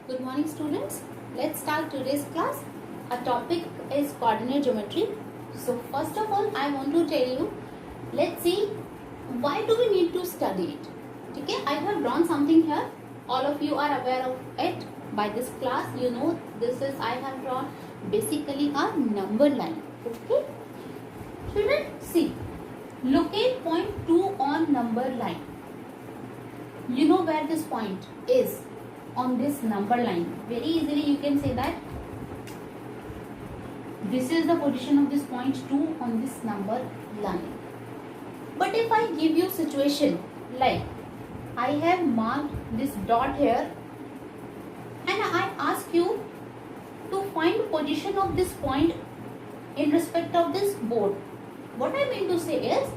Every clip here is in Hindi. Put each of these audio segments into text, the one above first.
Good morning, students. Let's start today's class. Our topic is coordinate geometry. So first of all, I want to tell you, let's see why do we need to study it. Okay, I have drawn something here. All of you are aware of it. By this class, you know this is I have drawn basically a number line. Okay, students, see, locate point 2 on number line. You know where this point is on this number line. Very easily you can say that this is the position of this point 2 on this number line. But if I give you situation like I have marked this dot here and I ask you to find position of this point in respect of this board, what I mean to say is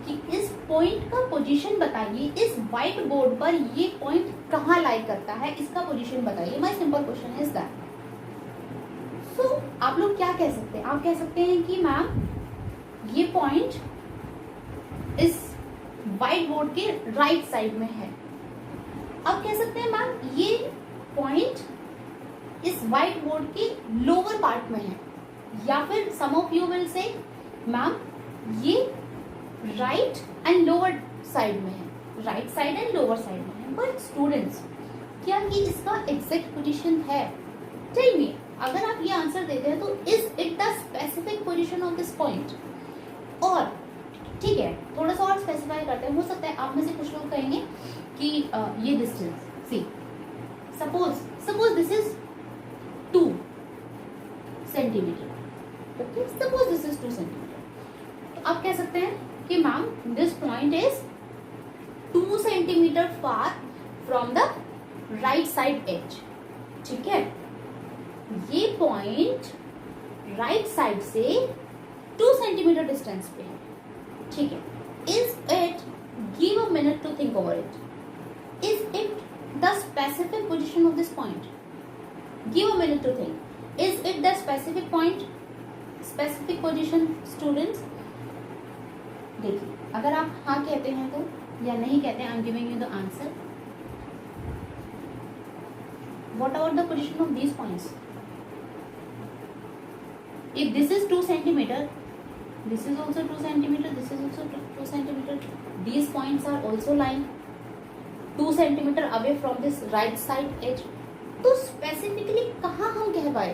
कि इस पॉइंट का पोजीशन बताइए, इस व्हाइट बोर्ड पर ये पॉइंट कहाँ लाई करता है, इसका पोजीशन बताइए. My simple question is that. So आप लोग क्या कह सकते हैं? आप कह सकते हैं कि मैम ये पॉइंट इस व्हाइट बोर्ड के राइट साइड में है. आप कह सकते हैं मैम ये पॉइंट इस व्हाइट बोर्ड के लोअर पार्ट में है. या फिर some of you will say ma'am ये राइट एंड लोअर साइड में है, right side and lower side में है. बट स्टूडेंट्स, क्या ये इसका एग्जैक्ट पोजीशन है? Tell me. अगर आप ये आंसर देते हैं तो is it the specific position of this point? और ठीक है, थोड़ा सा और स्पेसिफाई करते हैं. हो सकता है आप में से कुछ लोग कहेंगे कि ये distance, see suppose this is 2 centimetre. Okay, suppose this is 2 centimetre. तो आप कह सकते हैं कि ma'am this point is 2 centimetre far from the right side edge. ठीक है, ये पॉइंट राइट साइड से 2 सेंटीमीटर डिस्टेंस पे है. ठीक है, is it, give a minute to think over it, is it the specific position of this point? Give a minute to think. Is it the specific point, specific position? Students देखिए, अगर आप हाँ कहते हैं तो, या नहीं कहते हैं, I am giving you the answer. What about the position of these points? If this is 2 centimetre, this is also 2 centimeter, this is also 2 centimeter, these points are also lying 2 centimeter away from this right side edge. तो स्पेसिफिकली कहाँ हम कह पाए?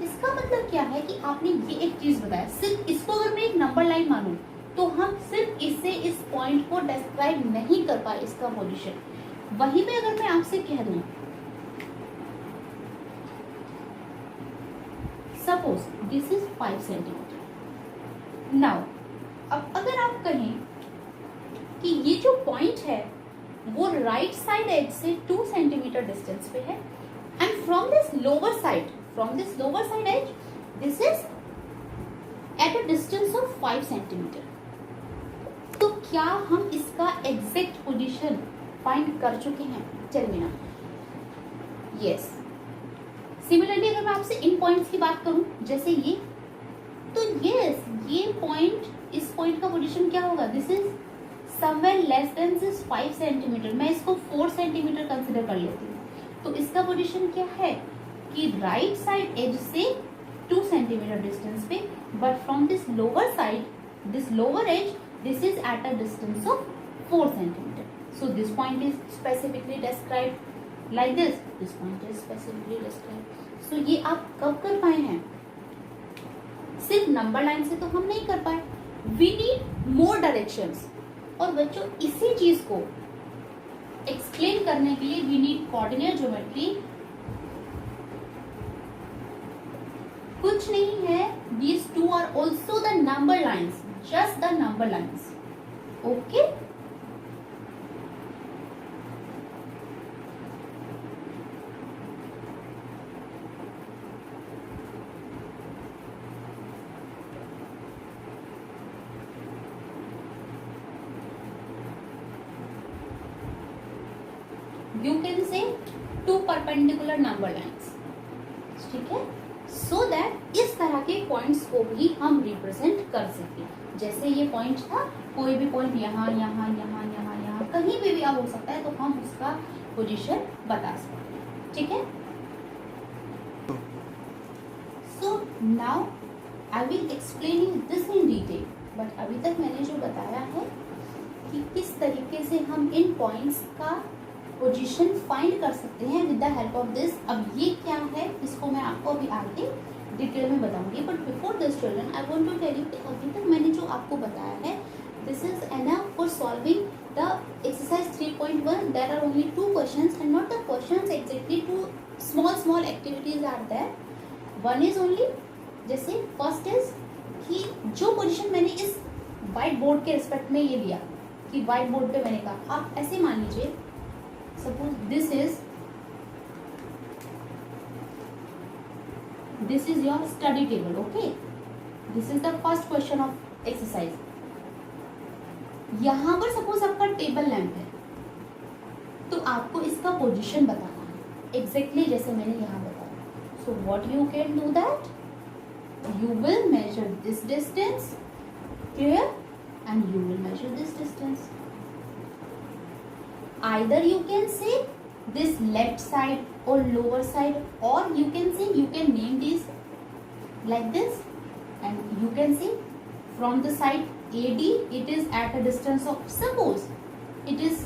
इसका मतलब क्या है कि आपने ये एक चीज बताया, सिर्फ इसको अगर मैं एक नंबर लाइन मानूं तो हम सिर्फ इससे इस पॉइंट को डिस्क्राइब नहीं कर पाए, इसका पोजीशन. वहीं पे अगर मैं आपसे कह दूं suppose this is 5 centimetre. Now अब अगर आप कहें कि ये जो पॉइंट है वो राइट साइड एज से 2 सेंटीमीटर डिस्टेंस पे है and from this lower side edge this is at a distance of 5 centimetre. तो क्या हम इसका एग्जैक्ट पोजीशन फाइंड कर चुके हैं? टेल मी ना. यस. सिमिलरली अगर मैं आपसे इन पॉइंट्स की बात करूं, जैसे ये, तो यस, ये पॉइंट, इस पॉइंट का पोजीशन क्या होगा? This is somewhere less than this 5 centimetre. मैं इसको 4 सेंटीमीटर कंसिडर कर लेती हूँ. तो इसका पोजीशन क्या है कि राइट साइड एज से 2 सेंटीमीटर डिस्टेंस पे, but from this lower side, this lower edge, this is at a distance of 4 centimeter. So this point is specifically described like this. This point is specifically described. So ये आप कब कर पाए हैं? सिर्फ नंबर लाइन से तो हम नहीं कर पाए. We need more directions. और बच्चों इसी चीज को एक्सप्लेन करने के लिए we need coordinate geometry. कुछ नहीं है. These two are also the number lines. Just the number lines. Okay? You can say 2 perpendicular number lines. ठीक है? So that इस तरह के पॉइंट्स को भी हम रिप्रेजेंट कर सकें. जैसे ये पॉइंट था, कोई भी पॉइंट यहाँ यहाँ यहाँ यहाँ यहाँ कहीं पे भी अब हो सकता है, तो हम उसका पोजीशन बता सकते हैं. ठीक है। So now I will explaining this in detail, but अभी तक मैंने जो बताया है कि किस तरीके से हम इन पॉइंट्स का पोजीशन फाइंड कर सकते हैं with the help of this. अब ये क्या है इसको मैं आपको अभी आगे डिटेल में बताऊंगी, but before this children I want to tell you कि अभी तक मैंने जो आपको बताया है this is enough for solving the exercise 3.1. There are only 2 questions and not the questions exactly, 2 small activities are there. One is only, जैसे फर्स्ट इज कि जो पोजीशन मैंने इस व्हाइट बोर्ड के रिस्पेक्ट में ये लिया कि व्हाइट बोर्ड पे मैंने कहा, आप ऐसे मान लीजिए suppose this is your study table. Okay, this is the first question of exercise. यहाँ पर सपोज आपका टेबल लैंप है तो आपको इसका पोजीशन बताना है एग्जैक्टली जैसे मैंने यहाँ बताया. So what you can do that, you will measure this distance, clear, and you will measure this distance. Either you can say this left side or lower side, or you can say, you can name these like this, and you can say from the side AD it is at a distance of, suppose it is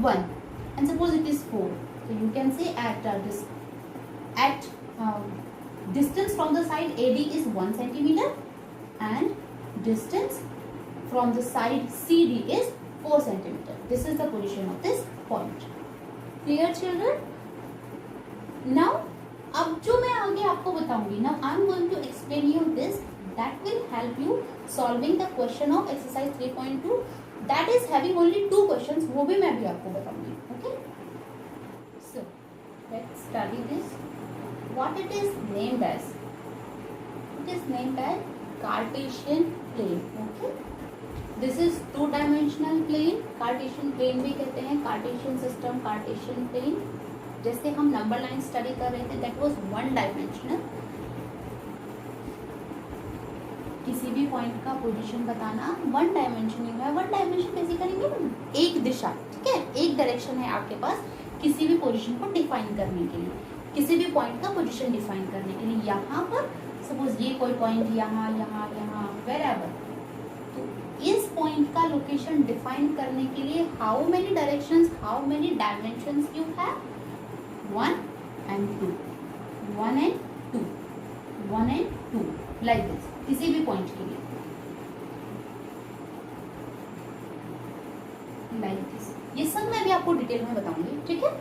1 and suppose it is 4, so you can say at distance from the side AD is 1 centimeter and distance from the side CD is 4 centimeter. This is the position of this point. Clear children? Now अब जो मैं आगे आपको बताऊंगी, now I am going to explain you this that will help you solving the question of exercise 3.2 that is having only 2 questions. वो भी मैं भी आपको बताऊंगी. Okay? So let's study this. What it is named as? It is named as Cartesian plane. Okay? This is 2-dimensional plane. Cartesian plane भी कहते हैं, Cartesian system, Cartesian plane. जैसे हम नंबर लाइन स्टडी कर रहे थे, that was 1-dimensional. किसी भी पॉइंट का पोजीशन बताना 1 डायमेंशन ही है. 1 डायमेंशन बेसिकली मीन एक दिशा, ठीक है, एक डायरेक्शन है आपके पास किसी भी पोजीशन को डिफाइन करने के लिए, किसी भी पॉइंट का पोजीशन डिफाइन करने के लिए. यहाँ पर सपोज ये कोई पॉइंट यहाँ यहाँ यहाँ वेरेवर, तो इस पॉइंट का लोकेशन डिफाइन करने के लिए how many directions, how many dimensions you have, 1 and 2, 1 and 2, 1 and 2 like this, किसी भी पॉइंट के लिए लाइक दिस. ये सब मैं भी आपको डिटेल में बताऊंगी, ठीक है.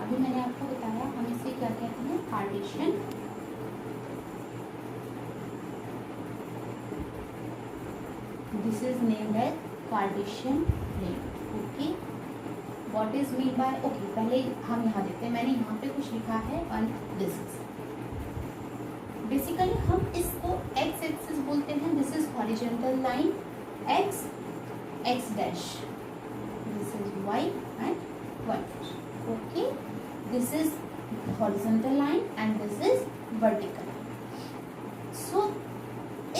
अभी मैंने आपको बताया हम इसे क्या कहते हैं, Cartesian. This is named as Cartesian plane. Okay, what is mean by, okay पहले हम यहाँ देखते हैं. मैंने यहाँ पे कुछ लिखा है ऑन दिस. बेसिकली हम इसको एक्स एक्सिस बोलते हैं. This is horizontal line x x dash, this is y and y dash. Okay, this is horizontal line and this is vertical line. So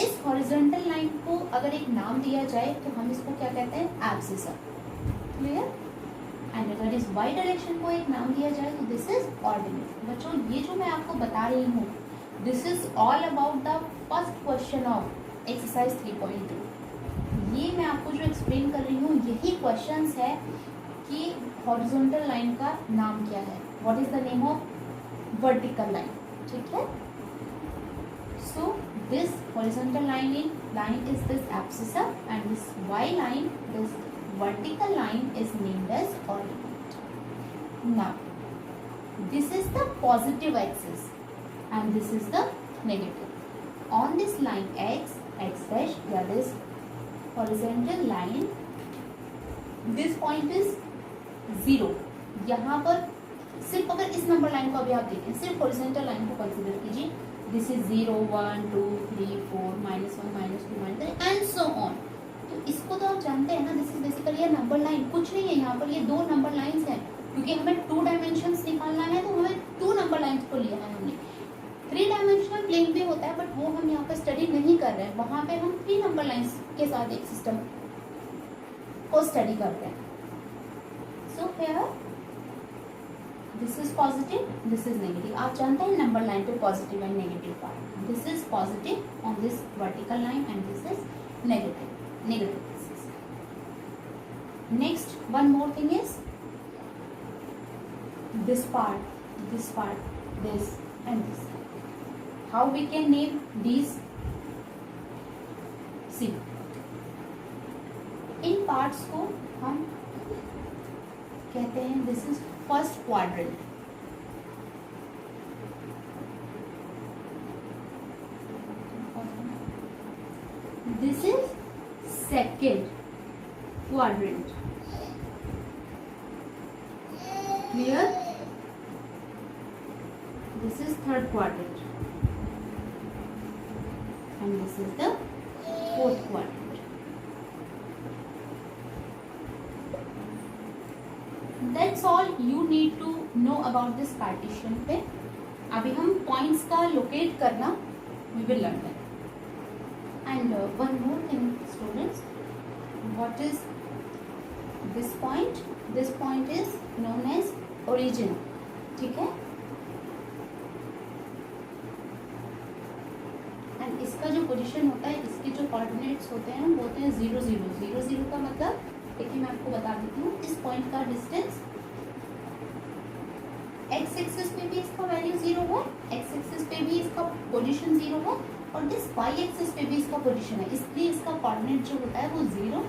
इस horizontal line को अगर एक नाम दिया जाए तो हम इसको क्या कहते हैं, abscissa. Clear? And अगर इस y डायरेक्शन को एक नाम दिया जाए तो this is ordinate. बच्चों ये जो मैं आपको बता रही हूँ this is all about the first question of exercise 3.2. ये मैं आपको जो एक्सप्लेन कर रही हूँ यही क्वेश्चंस है कि हॉरिजॉन्टल लाइन का नाम क्या है, what is the name of vertical line, ठीक है. So this horizontal line is this abscissa and this Y line, this vertical line is named as ordinate. Now this is the positive axis and this is the negative. On this line x x dash या this horizontal line, this point is 0. यहाँ पर सिर्फ अगर इस नंबर लाइन को अभी आप देखें, सिर्फ हॉरिजॉन्टल लाइन को कंसीडर कीजिए. This is 0 1 2 3 4 -1 -2 -3 and so on. तो इसको तो आप जानते हैं ना, this is basically number line. कुछ नहीं है यहाँ पर, ये 2 नंबर लाइंस हैं क्योंकि हमें 2 डायमेंशंस निकालना है तो हमें 2 नंबर लाइंस को लिया है हमने. 3 डायमेंशनल प्लेन भी होता है बट वो हम यहाँ पर स्टडी नहीं रहे हैं वहां पे हम 3 नंबर लाइंस के साथ एक सिस्टम को स्टडी करते हैं. So here this is positive, this is negative. आप जानते हैं नंबर लाइन पे positive and negative part. This is positive on this vertical line and this is negative. Next, one more thing is this part, this, and this. How we can name these? See, in parts को हम कहते हैं this is first quadrant. This is second quadrant. Clear? This is third quadrant and this is the fourth quadrant. That's all you need to know about this partition पे. अभी हम points का locate करना we will learn that. And one more thing students, what is this point? This point is known as origin. ठीक है. एंड इसका जो पोजीशन होता है, इसके जो कोऑर्डिनेट्स होते हैं वो होते हैं 0 0 0 0 का मतलब देखिए मैं आपको बता देती हूँ. इस पॉइंट का डिस्टेंस एक्स एक्सिस पे भी इसका वैल्यू 0 है, एक्स एक्सिस पे भी इसका पोजीशन 0 है और दिस वाई एक्सिस पे भी इसका पोजीशन है. इसलिए इसका कोऑर्डिनेट जो होता है वो 0,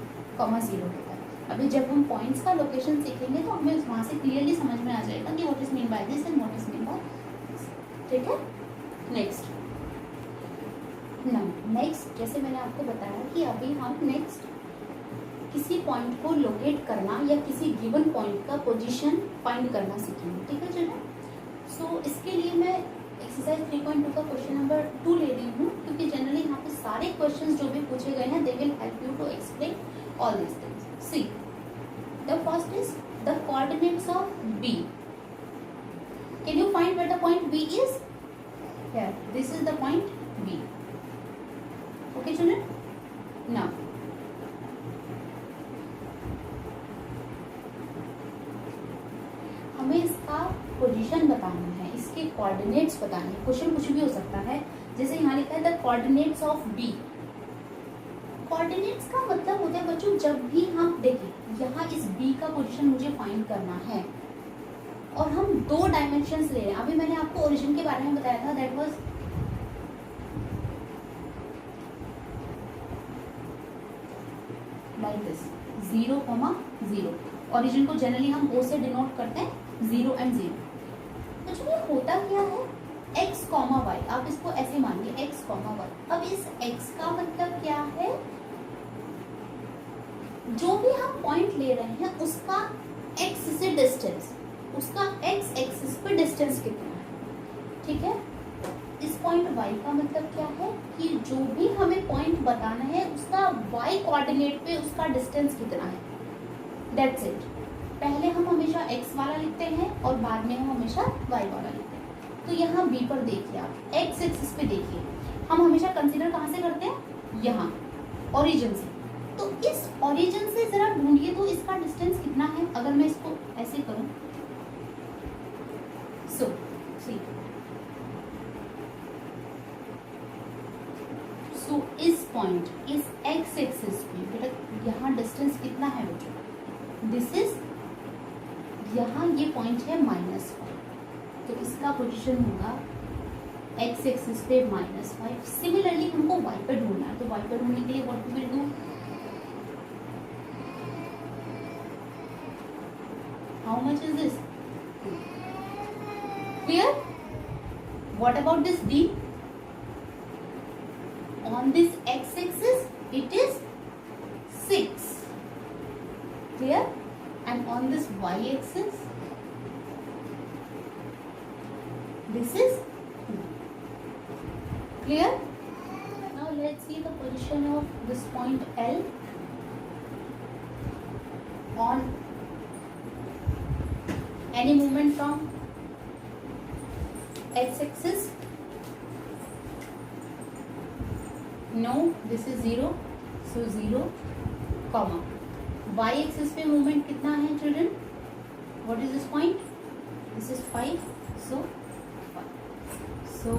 0 होता है. अभी जब हम पॉइंट्स का लोकेशन सीखेंगे तो हमें वहाँ से क्लियरली समझ में आ जाएगा कि what is mean by this and what is mean by this. ठीक है. नेक्स्ट नेक्स्ट जैसे मैंने आपको बताया कि अभी हम नेक्स्ट किसी पॉइंट को लोकेट करना या किसी गिवन पॉइंट का पोजीशन फाइंड करना सीखेंगे. ठीक है चलो. सो इसके लिए मैं एक्सरसाइज 3.2 का क्वेश्चन नंबर 2 ले रही हूँ क्योंकि जनरली यहाँ पे सारे क्वेश्चंस जो भी पूछे गए हैं they will help you to explain all this things. See the first is the coordinates of B. Can you find where the point B is? Here this is the point B. Okay children, now हमें इसका पोजीशन बताना है, इसके कोऑर्डिनेट्स बताने हैं. क्वेश्चन कुछ भी हो सकता है. जैसे यहाँ लिखा है the coordinates of B. Coordinates का मतलब होता है बच्चों जब भी हम देखें यहाँ इस B का पोजीशन मुझे फाइंड करना है और हम 2 डायमेंशंस ले रहे हैं. अभी मैंने आपको ओरिजिन के बारे में बताया था, that was like this 0, 0. Origin को जनरली हम O से डिनोट करते हैं 0 and 0. तो जो ये होता क्या है x, y. आप इसको ऐसे मानिए x, y. अब इस x का मतलब क्या है? जो भी हम पॉइंट ले रहे हैं उसका x से डिस्टेंस, उसका x एक्सिस पे डिस्टेंस कितना है. ठीक है. इस पॉइंट y का मतलब क्या है कि जो भी हमें पॉइंट बताना है उसका y कोऑर्डिनेट पे उसका डिस्टेंस कितना है. That's it. पहले हम हमेशा x वाला लिखते हैं और बाद में हम हमेशा y वाला लिखते हैं. तो यहाँ B पर देखिए आप x एक्सिस पे देखिए, हम हमेशा कंसीडर कहाँ से करते हैं? यहाँ ओरिजिन से. तो इस ओरिजिन से जरा ढूंढिए तो इसका डिस्टेंस कितना है. अगर मैं इसको ऐसे करूँ सो सी तो इस पॉइंट इस एक्स एक्सिस पे बेटा यहाँ डिस्टेंस कितना है बच्चों? दिस इज यहाँ ये पॉइंट है -5. तो इसका पोजीशन होगा एक्स एक्सिस पे -5. सिमिलरली हमको वाई पे ढूंढना है. तो वाई पे ढूंढने के लिए what we will do? How much is this? Clear? What about this D? On this x-axis it is 6. Clear? And on this y-axis this is 2. Clear? Now let's see the position of this point L on any movement from x-axis. No this is 0, so 0 comma y axis पे मूवमेंट कितना है children, what is this point, this is 5, so 5, so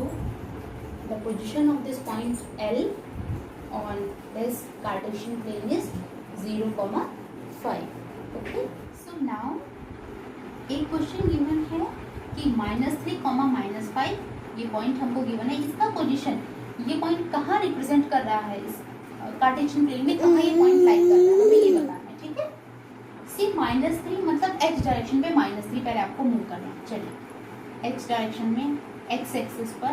the position of this point L on this Cartesian plane is 0, 5. Okay. So now एक क्वेश्चन गिवन है कि -3, -5 ये पॉइंट हमको गिवन है, इसका पोजीशन ये पॉइंट कहाँ रिप्रेजेंट कर रहा है, इस कार्टेशियन प्लेन में कहाँ ये पॉइंट लाइक कर रहा है, हमें ये बताना है, ठीक है। सी -3 मतलब x डायरेक्शन पे -3 पहले आपको मूव करना है। चलिए x डायरेक्शन में x एक्सिस पर,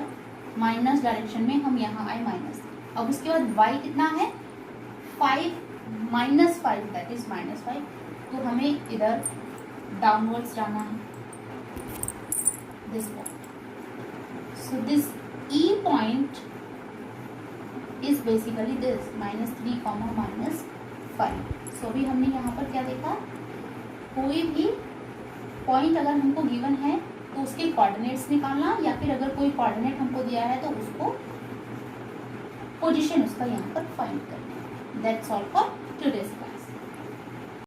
माइनस डायरेक्शन में हम यहाँ आए -3। अब उसके बाद y कितना है 5, -5 दैट इज -5, तो हमें इधर डाउनवर्ड्स जाना है this point. So this E point is basically this -3, -5। सो अभी हमने यहाँ पर क्या देखा, कोई भी पॉइंट अगर हमको गिवन है तो उसके कोऑर्डिनेट्स निकालना, या फिर अगर कोई कोऑर्डिनेट हमको दिया है तो उसको पोजीशन उसका यहाँ पर फाइंड करना। That's all for today's class.